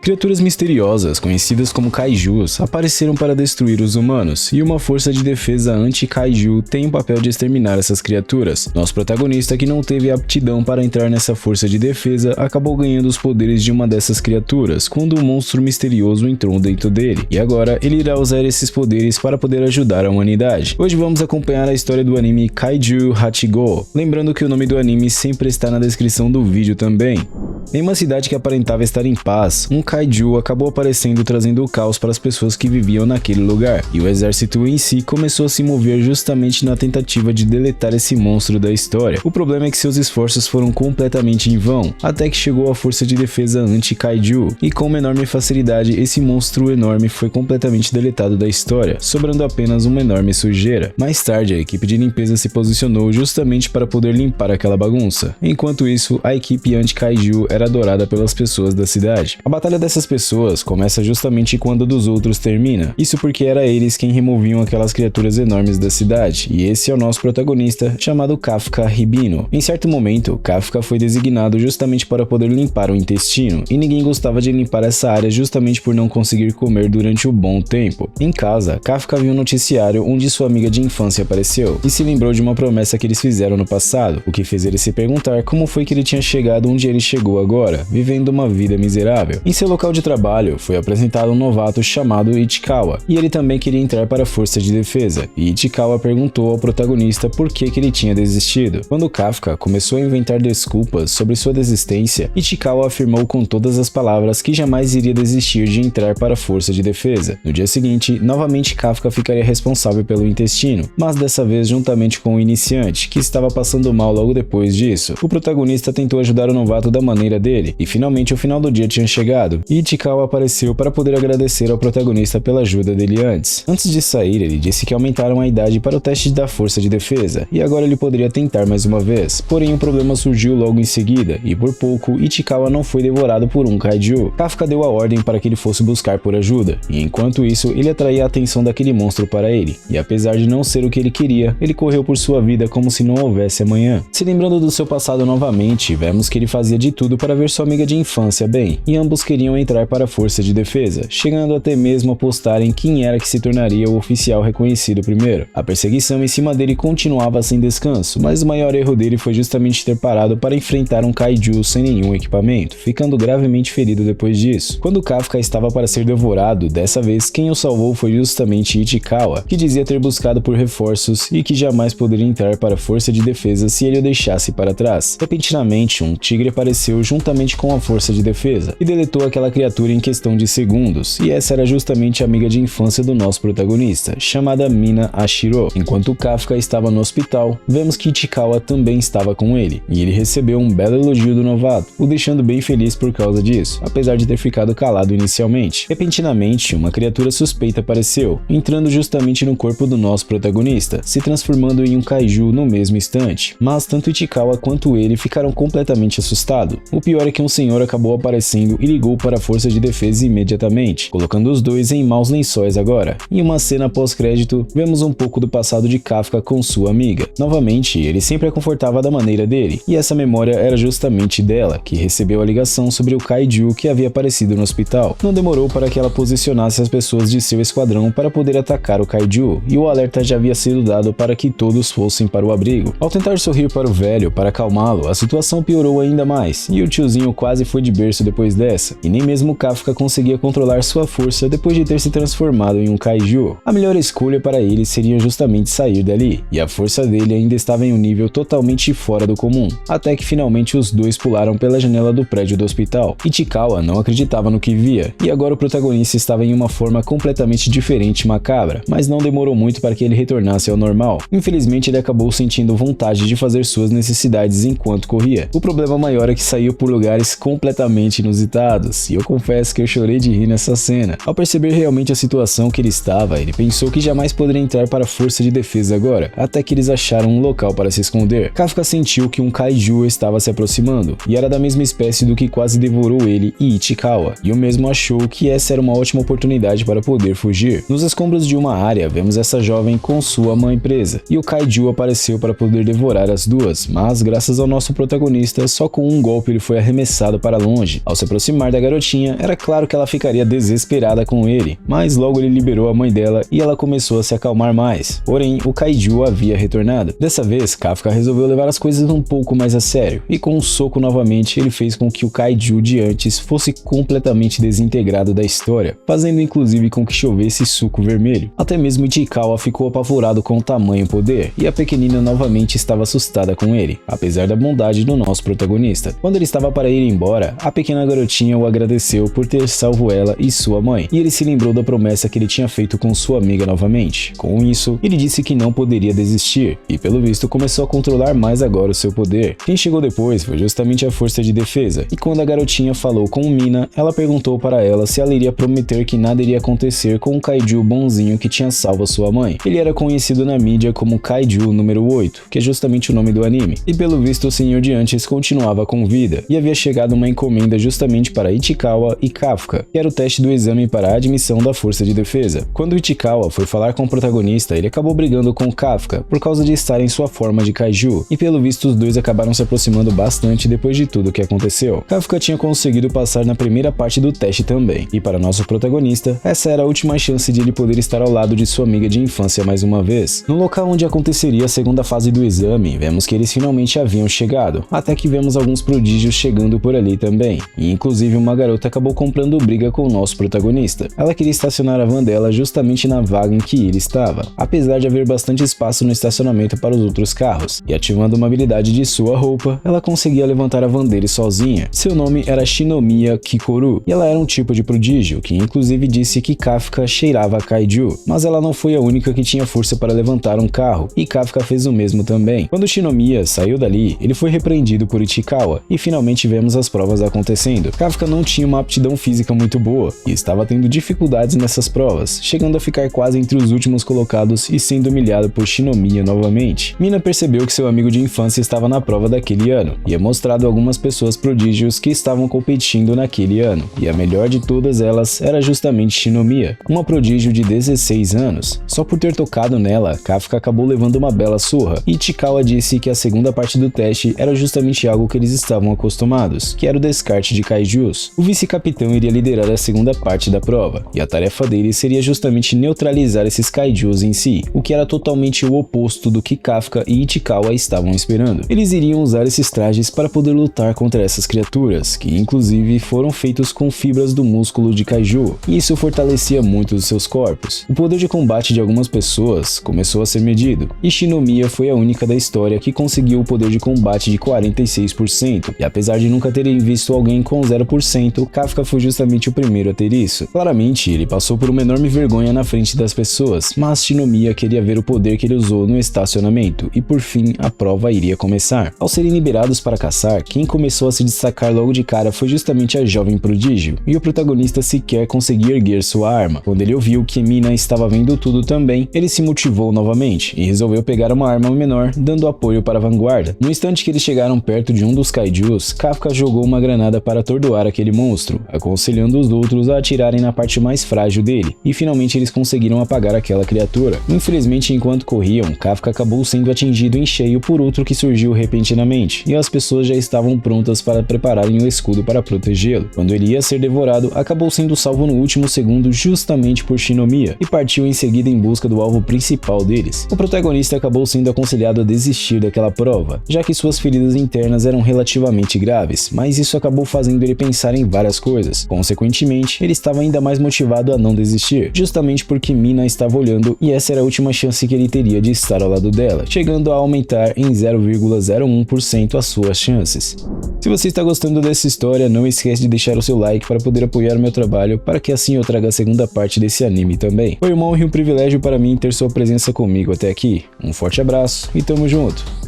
Criaturas misteriosas, conhecidas como kaijus, apareceram para destruir os humanos, e uma força de defesa anti-kaiju tem o papel de exterminar essas criaturas. Nosso protagonista, que não teve aptidão para entrar nessa força de defesa, acabou ganhando os poderes de uma dessas criaturas quando um monstro misterioso entrou dentro dele, e agora ele irá usar esses poderes para poder ajudar a humanidade. Hoje vamos acompanhar a história do anime Kaiju Hachigo, lembrando que o nome do anime sempre está na descrição do vídeo também. Em uma cidade que aparentava estar em paz, um kaiju acabou aparecendo trazendo o caos para as pessoas que viviam naquele lugar, e o exército em si começou a se mover justamente na tentativa de deletar esse monstro da história. O problema é que seus esforços foram completamente em vão, até que chegou a força de defesa anti-kaiju, e com uma enorme facilidade esse monstro enorme foi completamente deletado da história, sobrando apenas uma enorme sujeira. Mais tarde, a equipe de limpeza se posicionou justamente para poder limpar aquela bagunça. Enquanto isso, a equipe anti-kaiju era adorada pelas pessoas da cidade. A batalha dessas pessoas começa justamente quando a dos outros termina. Isso porque era eles quem removiam aquelas criaturas enormes da cidade, e esse é o nosso protagonista, chamado Kafka Hibino. Em certo momento, Kafka foi designado justamente para poder limpar o intestino, e ninguém gostava de limpar essa área justamente por não conseguir comer durante um bom tempo. Em casa, Kafka viu um noticiário onde sua amiga de infância apareceu, e se lembrou de uma promessa que eles fizeram no passado, o que fez ele se perguntar como foi que ele tinha chegado onde ele chegou agora, vivendo uma vida miserável. Em seu local de trabalho, foi apresentado um novato chamado Ichikawa, e ele também queria entrar para a força de defesa, e Ichikawa perguntou ao protagonista por que ele tinha desistido. Quando Kafka começou a inventar desculpas sobre sua desistência, Ichikawa afirmou com todas as palavras que jamais iria desistir de entrar para a força de defesa. No dia seguinte, novamente Kafka ficaria responsável pelo intestino, mas dessa vez juntamente com o iniciante, que estava passando mal logo depois disso. O protagonista tentou ajudar o novato da maneira dele, e finalmente o final do dia tinha chegado, e Ichikawa apareceu para poder agradecer ao protagonista pela ajuda dele antes. Antes de sair, ele disse que aumentaram a idade para o teste da força de defesa, e agora ele poderia tentar mais uma vez. Porém, o problema surgiu logo em seguida, e por pouco, Ichikawa não foi devorado por um kaiju. Kafka deu a ordem para que ele fosse buscar por ajuda, e enquanto isso, ele atraía a atenção daquele monstro para ele, e apesar de não ser o que ele queria, ele correu por sua vida como se não houvesse amanhã. Se lembrando do seu passado novamente, vemos que ele fazia de tudo para ver sua amiga de infância bem, e ambos queriam entrar para a força de defesa, chegando até mesmo a apostar em quem era que se tornaria o oficial reconhecido primeiro. A perseguição em cima dele continuava sem descanso, mas o maior erro dele foi justamente ter parado para enfrentar um kaiju sem nenhum equipamento, ficando gravemente ferido depois disso. Quando Kafka estava para ser devorado, dessa vez quem o salvou foi justamente Ichikawa, que dizia ter buscado por reforços e que jamais poderia entrar para a força de defesa se ele o deixasse para trás. Repentinamente, um tigre apareceu juntamente com a força de defesa e deletou aquela criatura em questão de segundos, e essa era justamente a amiga de infância do nosso protagonista, chamada Mina Ashiro. Enquanto Kafka estava no hospital, vemos que Ichikawa também estava com ele, e ele recebeu um belo elogio do novato, o deixando bem feliz por causa disso, apesar de ter ficado calado inicialmente. Repentinamente, uma criatura suspeita apareceu, entrando justamente no corpo do nosso protagonista, se transformando em um kaiju no mesmo instante, mas tanto Ichikawa quanto ele ficaram completamente assustados. O pior é que um senhor acabou aparecendo e ligou para a força de defesa imediatamente, colocando os dois em maus lençóis agora. Em uma cena pós-crédito, vemos um pouco do passado de Kafka com sua amiga. Novamente, ele sempre a confortava da maneira dele, e essa memória era justamente dela, que recebeu a ligação sobre o kaiju que havia aparecido no hospital. Não demorou para que ela posicionasse as pessoas de seu esquadrão para poder atacar o kaiju, e o alerta já havia sido dado para que todos fossem para o abrigo. Ao tentar sorrir para o velho para acalmá-lo, a situação piorou ainda mais, e o tiozinho quase foi de berço depois dessa, e nem mesmo Kafka conseguia controlar sua força depois de ter se transformado em um kaiju. A melhor escolha para ele seria justamente sair dali, e a força dele ainda estava em um nível totalmente fora do comum, até que finalmente os dois pularam pela janela do prédio do hospital. Ichikawa não acreditava no que via, e agora o protagonista estava em uma forma completamente diferente e macabra, mas não demorou muito para que ele retornasse ao normal. Infelizmente, ele acabou sentindo vontade de fazer suas necessidades enquanto corria. O problema maior é que saiu por lugares completamente inusitados, e eu confesso que eu chorei de rir nessa cena. Ao perceber realmente a situação que ele estava, ele pensou que jamais poderia entrar para a força de defesa agora, até que eles acharam um local para se esconder. Kafka sentiu que um kaiju estava se aproximando, e era da mesma espécie do que quase devorou ele e Ichikawa, e o mesmo achou que essa era uma ótima oportunidade para poder fugir. Nos escombros de uma área, vemos essa jovem com sua mãe presa, e o kaiju apareceu para poder devorar as duas, mas graças ao nosso protagonista, só com um golpe ele foi arremessado para longe. Ao se aproximar da garotinha, era claro que ela ficaria desesperada com ele, mas logo ele liberou a mãe dela e ela começou a se acalmar mais. Porém, o Kaiju havia retornado. Dessa vez, Kafka resolveu levar as coisas um pouco mais a sério, e com um soco novamente ele fez com que o Kaiju de antes fosse completamente desintegrado da história, fazendo inclusive com que chovesse suco vermelho. Até mesmo Ichikawa ficou apavorado com o tamanho poder, e a pequenina novamente estava assustada com ele, apesar da bondade do nosso protagonista. Quando ele estava para ir embora, a pequena garotinha o agradeceu por ter salvo ela e sua mãe, e ele se lembrou da promessa que ele tinha feito com sua amiga novamente. Com isso, ele disse que não poderia desistir, e pelo visto começou a controlar mais agora o seu poder. Quem chegou depois foi justamente a força de defesa, e quando a garotinha falou com Mina, ela perguntou para ela se ela iria prometer que nada iria acontecer com o Kaiju bonzinho que tinha salvo sua mãe. Ele era conhecido na mídia como Kaiju número 8, que é justamente o nome do anime, e pelo visto o senhor de antes continuava com vida, e havia chegado uma encomenda justamente para Ichikawa e Kafka, que era o teste do exame para a admissão da força de defesa. Quando Ichikawa foi falar com o protagonista, ele acabou brigando com Kafka por causa de estar em sua forma de Kaiju, e pelo visto os dois acabaram se aproximando bastante depois de tudo o que aconteceu. Kafka tinha conseguido passar na primeira parte do teste também, e para nosso protagonista, essa era a última chance de ele poder estar ao lado de sua amiga de infância mais uma vez. No local onde aconteceria a segunda fase do exame, vemos que eles finalmente haviam chegado, até que vemos alguns prodígios chegando por ali também, e inclusive uma garota acabou comprando briga com o nosso protagonista. Ela queria estacionar a van dela justamente na vaga em que ele estava, apesar de haver bastante espaço no estacionamento para os outros carros, e ativando uma habilidade de sua roupa, ela conseguia levantar a van dele sozinha. Seu nome era Shinomiya Kikoru, e ela era um tipo de prodígio, que inclusive disse que Kafka cheirava a Kaiju, mas ela não foi a única que tinha força para levantar um carro, e Kafka fez o mesmo também. Quando Shinomiya saiu dali, ele foi repreendido por Ichikawa, e finalmente vemos as provas acontecendo. Kafka não tinha uma aptidão física muito boa, e estava tendo dificuldades nessas provas, chegando a ficar quase entre os últimos colocados e sendo humilhado por Shinomiya novamente. Mina percebeu que seu amigo de infância estava na prova daquele ano, e é mostrado algumas pessoas prodígios que estavam competindo naquele ano, e a melhor de todas elas era justamente Shinomiya, uma prodígio de 16 anos. Só por ter tocado nela, Kafka acabou levando uma bela surra, e Ichikawa disse que a segunda parte do teste era justamente algo que eles estavam acostumados, que era o descarte de Kaijus. O vice-capitão iria liderar a segunda parte da prova, e a tarefa dele seria justamente neutralizar esses Kaijus em si, o que era totalmente o oposto do que Kafka e Ichikawa estavam esperando. Eles iriam usar esses trajes para poder lutar contra essas criaturas, que inclusive foram feitos com fibras do músculo de Kaiju, e isso fortalecia muito os seus corpos. O poder de combate de algumas pessoas começou a ser medido, e Shinomiya foi a única da história que conseguiu o poder de combate de 46%, e apesar de nunca terem visto alguém com 0%, Kafka foi justamente o primeiro a ter isso. Claramente, ele passou por uma enorme vergonha na frente das pessoas, mas Shinomiya queria ver o poder que ele usou no estacionamento, e por fim, a prova iria começar. Ao serem liberados para caçar, quem começou a se destacar logo de cara foi justamente a jovem prodígio, e o protagonista sequer conseguia erguer sua arma. Quando ele ouviu que Mina estava vendo tudo também, ele se motivou novamente, e resolveu pegar uma arma menor, dando apoio para a vanguarda. No instante que eles chegaram perto de um dos Kaijus, Kafka jogou uma granada para atordoar aquele monstro, aconselhando os outros a atirarem na parte mais frágil dele, e finalmente eles conseguiram apagar aquela criatura. Infelizmente, enquanto corriam, Kafka acabou sendo atingido em cheio por outro que surgiu repentinamente, e as pessoas já estavam prontas para prepararem o escudo para protegê-lo. Quando ele ia ser devorado, acabou sendo salvo no último segundo justamente por Shinomiya, e partiu em seguida em busca do alvo principal deles. O protagonista acabou sendo aconselhado a desistir daquela prova, já que suas feridas internas eram relativamente graves, mas isso acabou fazendo ele pensar em várias coisas. Consequentemente, ele estava ainda mais motivado a não desistir, justamente porque Mina estava olhando e essa era a última chance que ele teria de estar ao lado dela, chegando a aumentar em 0,01% as suas chances. Se você está gostando dessa história, não esquece de deixar o seu like para poder apoiar o meu trabalho, para que assim eu traga a segunda parte desse anime também. Foi uma honra e um privilégio para mim ter sua presença comigo até aqui. Um forte abraço e tamo junto!